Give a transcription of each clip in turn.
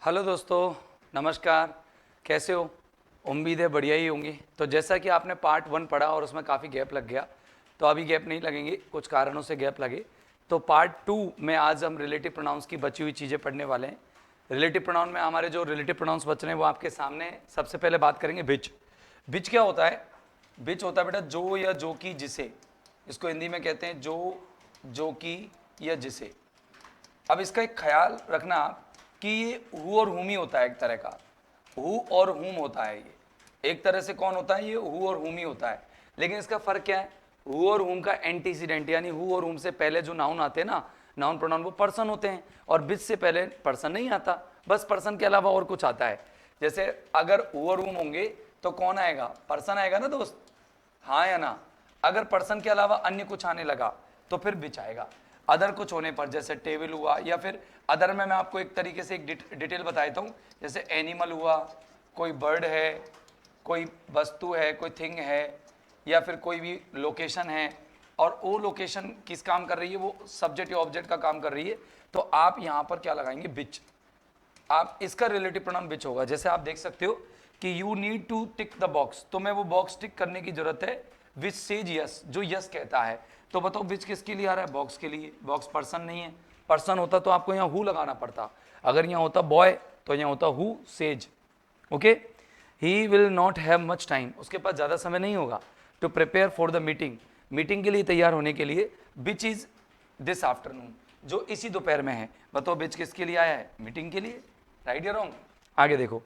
Hello दोस्तों, नमस्कार। कैसे हो? उम्मीद है बढ़िया ही होंगे। तो जैसा कि आपने पार्ट 1 पढ़ा और उसमें काफ़ी गैप लग गया, तो अभी गैप नहीं लगेंगे, कुछ कारणों से गैप लगे। तो पार्ट 2 में आज हम रिलेटिव प्रोनाउंस की बची हुई चीज़ें पढ़ने वाले हैं। रिलेटिव प्रोनाउन में हमारे जो रिलेटिव प्रोनाउंस बच रहे हैं वो आपके सामने हैं। सबसे पहले बात करेंगे बिच। बिच क्या होता है? बिच होता है बेटा जो या जो की जिसे। इसको हिंदी में कहते हैं जो की या जिसे। अब इसका एक ख्याल रखना आप कि ये हु और हुम ही होता है। एक तरह का हु और हुम होता है। ये एक तरह से कौन होता है? ये हु और हुम ही होता है। लेकिन इसका फर्क क्या है? हु और हुम का एंटीसीडेंट यानी हु और हुम से पहले जो नाउन आते हैं ना, नाउन प्रोनाउन, वो पर्सन होते हैं। और बिच से पहले पर्सन नहीं आता, बस पर्सन के अलावा और कुछ आता है। जैसे अगर हु और हुम होंगे तो कौन आएगा? पर्सन आएगा ना दोस्त, हाँ या ना? अगर पर्सन के अलावा अन्य कुछ आने लगा तो फिर बिच आएगा। अदर कुछ होने पर जैसे टेबल हुआ, या फिर अदर में मैं आपको एक तरीके से एक डिटेल बताता हूँ। जैसे एनिमल हुआ, कोई बर्ड है, कोई वस्तु है, कोई थिंग है, या फिर कोई भी लोकेशन है, और वो लोकेशन किस काम कर रही है? वो सब्जेक्ट या ऑब्जेक्ट का काम कर रही है। तो आप यहाँ पर क्या लगाएंगे? बिच। आप इसका रिलेटिव प्रोनाउन बिच होगा। जैसे आप देख सकते हो कि you need to tick the box, तो मैं वो बॉक्स टिक करने की जरूरत है। विच सेज यस, जो यस कहता है। तो बताओ बिच किसके लिए आ रहा है? बॉक्स के लिए। बॉक्स पर्सन नहीं है। पर्सन होता तो आपको यहाँ हु लगाना पड़ता। अगर यहाँ होता बॉय तो यहाँ होता who says. Okay. He will not have much time, उसके पास ज़्यादा समय नहीं होगा। To prepare for the meeting, meeting के लिए तैयार होने के लिए। बिच इज दिस आफ्टरनून, जो इसी दोपहर में है। बताओ बिच किसके लिए आया है? मीटिंग के लिए। राइट या रॉन्ग? आगे देखो।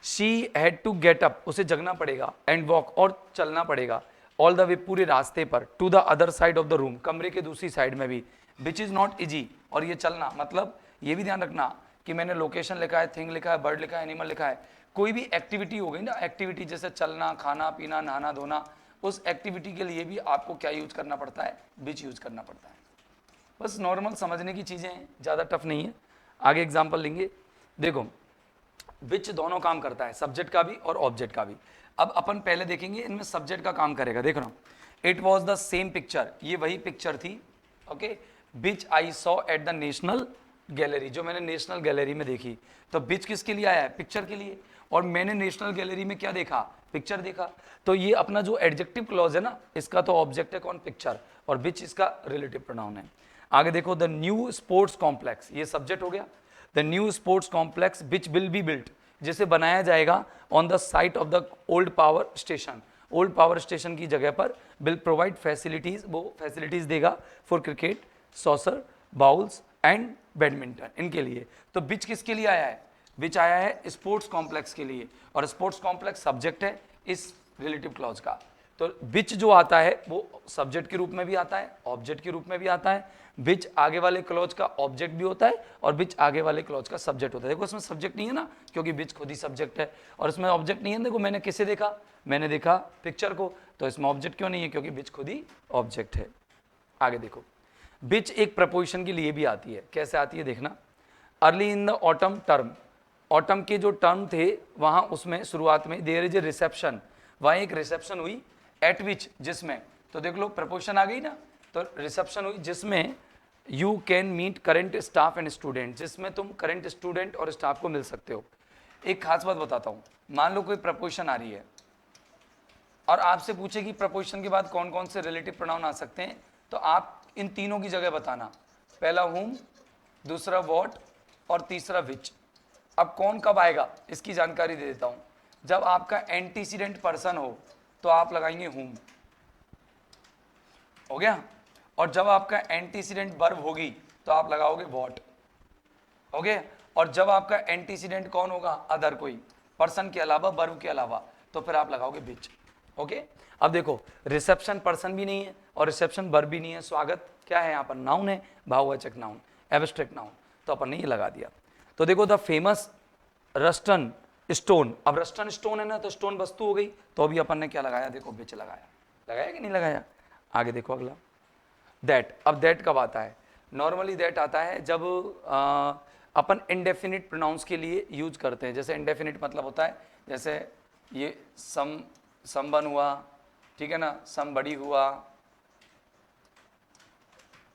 She had to get up, उसे जगना पड़ेगा, एंड वॉक, और चलना पड़ेगा, ऑल द वे, पूरे रास्ते पर, to the other side of the room, कमरे के दूसरी साइड में भी। विच इज नॉट इजी, और ये चलना मतलब ये भी ध्यान रखना कि मैंने लोकेशन लिखा है, थिंग लिखा है, बर्ड लिखा है, एनिमल लिखा है। कोई भी एक्टिविटी हो गई ना, एक्टिविटी जैसे चलना, खाना पीना, नहाना धोना, उस एक्टिविटी के लिए भी आपको क्या यूज करना पड़ता है? विच यूज करना पड़ता है। बस नॉर्मल समझने की चीज़ें हैं, ज़्यादा टफ नहीं है। आगे एग्जाम्पल लेंगे। देखो, विच दोनों काम करता है, सब्जेक्ट का भी और ऑब्जेक्ट का भी। अब अपन पहले देखेंगे इनमें सब्जेक्ट का काम करेगा। देख रहा हूँ, it was the same picture, ये वही पिक्चर थी, okay, which I saw at the national gallery, जो मैंने नेशनल गैलरी में देखी। तो बिच किसके लिए आया है? पिक्चर के लिए। और मैंने नेशनल गैलरी में क्या देखा? पिक्चर देखा। तो ये अपना जो एडजेक्टिव क्लॉज है ना, इसका तो ऑब्जेक्ट है कौन? पिक्चर। और बिच इसका रिलेटिव प्रोनाउन है। आगे देखो, द न्यू स्पोर्ट्स कॉम्प्लेक्स, ये सब्जेक्ट हो गया। The new sports complex which will be built, जिसे बनाया जाएगा on the site of the old power station, old power station की जगह पर, विल प्रोवाइड फैसिलिटीज, वो फैसिलिटीज देगा for cricket, saucer, bowls and badminton, इनके लिए। तो बिच किसके लिए आया है? बिच आया है स्पोर्ट्स कॉम्प्लेक्स के लिए, और स्पोर्ट्स कॉम्प्लेक्स सब्जेक्ट है इस रिलेटिव क्लॉज का। तो बिच जो आता है वो सब्जेक्ट के रूप में भी आता है, ऑब्जेक्ट के रूप में भी आता है। बिच आगे वाले क्लॉज का ऑब्जेक्ट भी होता है, और बिच आगे वाले क्लॉज का सब्जेक्ट होता है। देखो इसमें सब्जेक्ट नहीं है ना, क्योंकि बिच खुद ही सब्जेक्ट है, और इसमें ऑब्जेक्ट नहीं है। देखो मैंने किसे देखा? मैंने देखा पिक्चर को। तो इसमें ऑब्जेक्ट क्यों नहीं है? क्योंकि बिच खुद ही ऑब्जेक्ट है। आगे देखो, बिच एक प्रपोजिशन के लिए भी आती है। कैसे आती है देखना। Early in the autumn term, autumn के जो टर्म थे वहां, उसमें शुरुआत में, देयर इज ए रिसेप्शन, वहां एक रिसेप्शन हुई। एट विच, जिसमें, तो देख लो प्रपोजिशन आ गई ना। तो रिसेप्शन हुई जिसमें you can meet current staff and student, जिसमें तुम करेंट स्टूडेंट और स्टाफ को मिल सकते हो। एक खास बात बताता हूं, मान लो कोई प्रपोजिशन आ रही है और आपसे पूछे कि प्रपोजिशन के बाद कौन कौन से रिलेटिव प्रोनाउन आ सकते हैं, तो आप इन तीनों की जगह बताना। पहला हुम, दूसरा वॉट, और तीसरा विच। अब कौन कब आएगा इसकी जानकारी दे देता हूं। जब आपका एंटीसीडेंट पर्सन हो तो आप लगाएंगे हुम, हो गया। और जब आपका एंटीसीडेंट वर्ब होगी तो आप लगाओगे वॉट, हो गया। और जब आपका एंटीसीडेंट कौन होगा? अदर, कोई पर्सन के अलावा, वर्ब के अलावा, तो फिर आप लगाओगे बिच। ओके। अब देखो, रिसेप्शन पर्सन भी नहीं है और रिसेप्शन वर्ब भी नहीं है। स्वागत क्या है यहाँ पर? नाउन है, भाववाचक नाउन, एब्स्ट्रैक्ट नाउन। तो अपन ने ये लगा दिया। तो देखो, द फेमस रस्टन स्टोन, अब रस्टन स्टोन है ना, तो स्टोन वस्तु हो गई, तो अभी अपन ने क्या लगाया? देखो बिच लगाया। लगाया कि नहीं लगाया? आगे देखो अगला, दैट। अब दैट कब आता है? नॉर्मली दैट आता है जब अपन इंडेफिनिट प्रोनाउंस के लिए यूज करते हैं। जैसे इंडेफिनिट मतलब होता है, जैसे ये समवन हुआ, ठीक है ना, समबड़ी हुआ,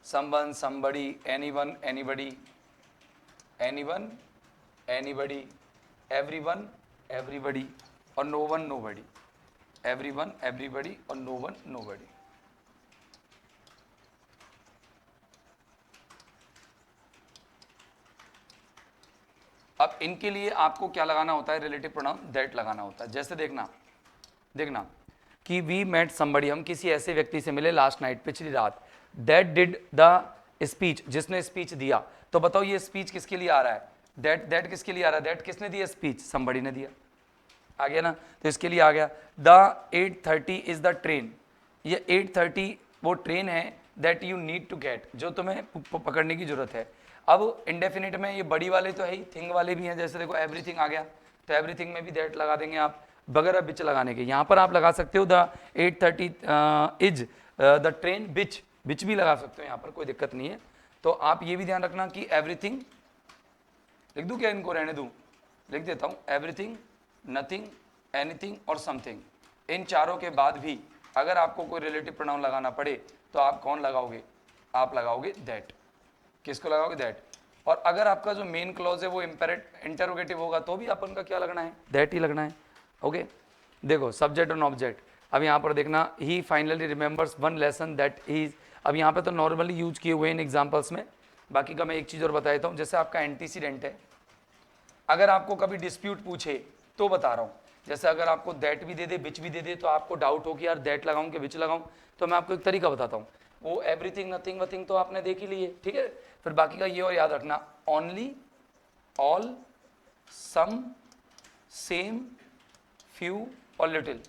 someone, somebody, anyone, anybody, anyone, anybody, everyone everybody और no one nobody, everyone everybody और नो वन नोबडी। अब इनके लिए आपको क्या लगाना होता है, रिलेटिव प्रोनाउन दैट लगाना होता है। जैसे देखना देखना कि वी मेट समबडी, हम किसी ऐसे व्यक्ति से मिले लास्ट नाइट, पिछली रात, दैट डिड द स्पीच, जिसने स्पीच दिया। तो बताओ ये स्पीच किसके लिए आ रहा है, दैट किसके लिए आ रहा है, दैट किसने दिया स्पीच, समबडी ने दिया, आ गया ना। तो इसके लिए आ गया द 8:30 इज द ट्रेन, ये 8:30 वो ट्रेन है that you need to get, जो तुम्हें पकड़ने की जरूरत है। अब इंडेफिनिट में ये बड़ी वाले तो है ही, थिंग वाले भी हैं, जैसे देखो एवरीथिंग आ गया, तो एवरीथिंग में भी दैट लगा देंगे आप, बगैर अब बिच लगाने के। यहाँ पर आप लगा सकते हो द 8:30 इज द ट्रेन बिच भी लगा सकते हो, यहाँ पर कोई दिक्कत नहीं है। तो आप ये भी ध्यान रखना कि एवरीथिंग लिख दूँ क्या, इनको रहने दूँ, लिख देता हूँ, एवरीथिंग, नथिंग, एनीथिंग और समथिंग, इन चारों के बाद भी अगर आपको कोई रिलेटिव प्रोनाउन लगाना पड़े तो आप कौन लगाओगे, आप लगाओगे दैट। किसको लगाओगे, दैट। और अगर आपका जो मेन क्लॉज है वो इंटरोगेटिव होगा तो भी अपन का क्या लगना है, दैट ही लगना है। ओके, देखो सब्जेक्ट और ऑब्जेक्ट। अब यहाँ पर देखना, he finally remembers one lesson that is, अब यहाँ पे तो नॉर्मली यूज किए हुए इन एग्जाम्पल्स में, बाकी का मैं एक चीज़ और बता देता हूँ। जैसे आपका एंटीसीडेंट है, अगर आपको कभी डिस्प्यूट पूछे तो बता रहा हूँ, जैसे अगर आपको दैट भी दे दे बिच भी दे दे तो आपको डाउट हो कि यार दैट लगाऊं कि बिच लगाऊं, तो मैं आपको एक तरीका बताता हूँ। वो एवरीथिंग नथिंग वथिंग तो आपने देख ही ली है, ठीक है। फिर बाकी का ये और याद रखना, ओनली, ऑल, सम, सेम, फ्यू और लिटिल।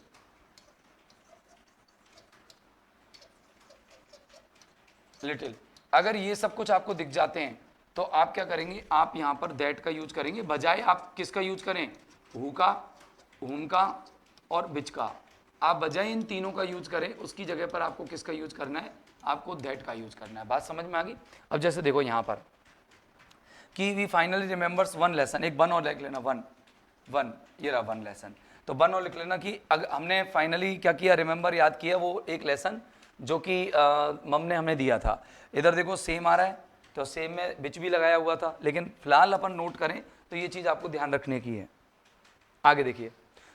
लिटिल, अगर ये सब कुछ आपको दिख जाते हैं तो आप क्या करेंगे, आप यहाँ पर दैट का यूज करेंगे, बजाय आप किसका यूज करें, हु का, हुम का और बिच का। आप बजाय इन तीनों का यूज करें, उसकी जगह पर आपको किसका यूज करना है, आपको दैट का यूज करना है। बात समझ में आ गई। अब जैसे देखो यहाँ पर कि we finally remembers one lesson, एक वन और लिख लेना, वन, ये रहा वन लेसन। तो वन और लिख लेना कि अगर हमने फाइनली क्या किया, रिमेंबर याद किया वो एक लेसन जो कि मम ने हमें दिया था। इधर देखो सेम आ रहा है, तो सेम में बिच भी लगाया हुआ था, लेकिन फिलहाल अपन नोट करें तो ये चीज़ आपको ध्यान रखने की है। आगे देखिए,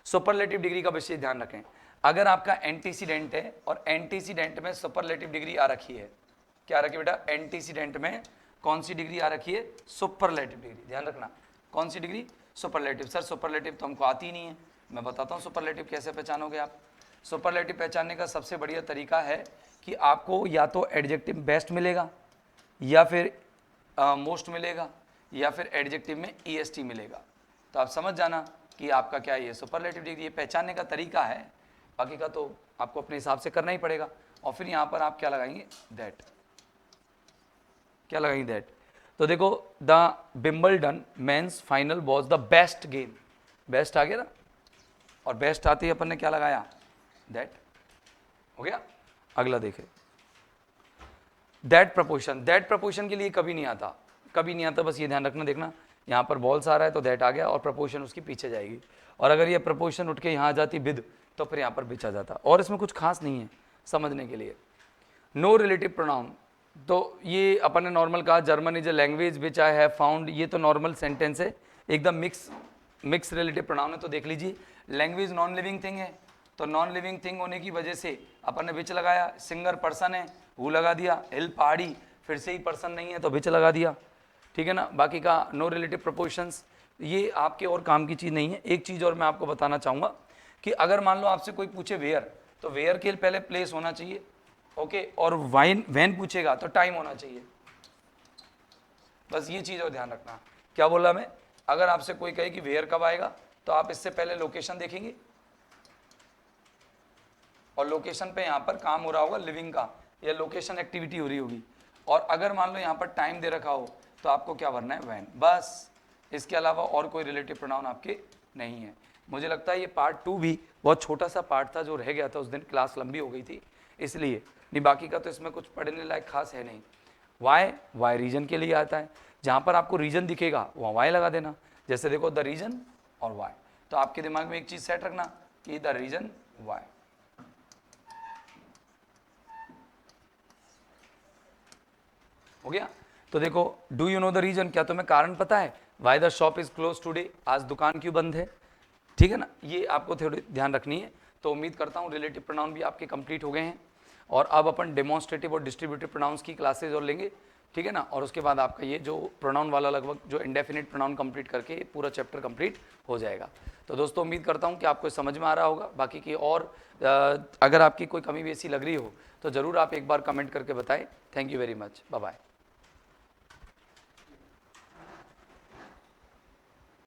सुपरलेटिव डिग्री का विशेष ध्यान रखें। अगर आपका एंटीसीडेंट है और एंटीसीडेंट में सुपरलेटिव डिग्री आ रखी है, क्या रखी बेटा, एंटीसीडेंट में कौन सी डिग्री आ रखी है, सुपरलेटिव डिग्री, ध्यान रखना कौन सी डिग्री, सुपरलेटिव। सर सुपरलेटिव तो हमको आती नहीं है, मैं बताता हूँ सुपरलेटिव कैसे पहचानोगे आप। सुपरलेटिव पहचानने का सबसे बढ़िया तरीका है कि आपको या तो एडजेक्टिव बेस्ट मिलेगा, या फिर मोस्ट मिलेगा, या फिर एडजेक्टिव में EST मिलेगा। तो आप समझ जाना कि आपका क्या है, ये सुपरलेटिव डिग्री, ये पहचानने का तरीका है, बाकी का तो आपको अपने हिसाब से करना ही पड़ेगा। और फिर यहाँ पर आप क्या लगाएंगे, दैट, क्या लगाएंगे, दैट। तो देखो, the Wimbledon men's final was the best game, best आ गया ना, और बेस्ट आते ही अपन ने क्या लगाया, दैट, हो गया। अगला देखे, दैट प्रपोर्शन, दैट प्रपोर्शन के लिए कभी नहीं आता, कभी नहीं आता, बस ये ध्यान रखना। देखना यहाँ पर बॉल्स आ रहा है तो दैट आ गया और प्रपोर्शन उसकी पीछे जाएगी, और अगर ये प्रपोर्शन उठ के यहाँ आ जाती विद, तो फिर यहाँ पर बिच आ जाता। और इसमें कुछ खास नहीं है समझने के लिए। नो रिलेटिव प्रोनाउन, तो ये अपन ने नॉर्मल कहा, German is a language which I have found, ये तो नॉर्मल सेंटेंस है, एकदम मिक्स रिलेटिव प्रोनाउन है। तो देख लीजिए, लैंग्वेज नॉन लिविंग थिंग है, तो नॉन लिविंग थिंग होने की वजह से अपन ने विच लगाया। सिंगर पर्सन है, हु लगा दिया। हिल पहाड़ी, फिर से ही पर्सन नहीं है तो विच लगा दिया, ठीक है ना। बाकी का नो रिलेटिव प्रपोर्शंस, ये आपके और काम की चीज़ नहीं है। एक चीज़ और मैं आपको बताना चाहूँगा कि अगर मान लो आपसे कोई पूछे वेयर, तो वेयर के पहले प्लेस होना चाहिए, ओके, और वैन पूछेगा तो टाइम होना चाहिए। बस ये चीज़ और ध्यान रखना। क्या बोला मैं, अगर आपसे कोई कहे कि वेयर कब आएगा, तो आप इससे पहले लोकेशन देखेंगे, और लोकेशन पे यहाँ पर काम हो रहा होगा लिविंग का, या लोकेशन एक्टिविटी हो रही होगी। और अगर मान लो यहाँ पर टाइम दे रखा हो तो आपको क्या भरना है, वैन, बस। इसके अलावा और कोई रिलेटिव प्रोनाउन आपके नहीं है। मुझे लगता है ये पार्ट 2 भी बहुत छोटा सा पार्ट था जो रह गया था, उस दिन क्लास लंबी हो गई थी इसलिए, नहीं बाकी का तो इसमें कुछ पढ़ने लायक खास है नहीं। वाई रीजन के लिए आता है, जहाँ पर आपको रीजन दिखेगा वहाँ वाई लगा देना। जैसे देखो द रीजन और वाई, तो आपके दिमाग में एक चीज़ सेट रखना कि द रीजन वाई। हो गया। तो देखो, do you know the reason, क्या तुम्हें कारण पता है, why the shop is close today, आज दुकान क्यों बंद है, ठीक है ना, ये आपको थोड़ी ध्यान रखनी है। तो उम्मीद करता हूँ रिलेटिव प्रोनाउन भी आपके कंप्लीट हो गए हैं, और अब अपन डेमोन्स्ट्रेटिव और डिस्ट्रीब्यूटिव प्रोनाउंस की क्लासेज और लेंगे, ठीक है ना, और उसके बाद आपका ये जो प्रोनाउन वाला लगभग जो इंडेफिनिट प्रोनाउन कंप्लीट करके पूरा चैप्टर कंप्लीट हो जाएगा। तो दोस्तों उम्मीद करता हूँ कि आपको समझ में आ रहा होगा। बाकी की और अगर आपकी कोई कमी भी ऐसी लग रही हो तो ज़रूर आप एक बार कमेंट करके बताएं। Thank you very much, bye bye.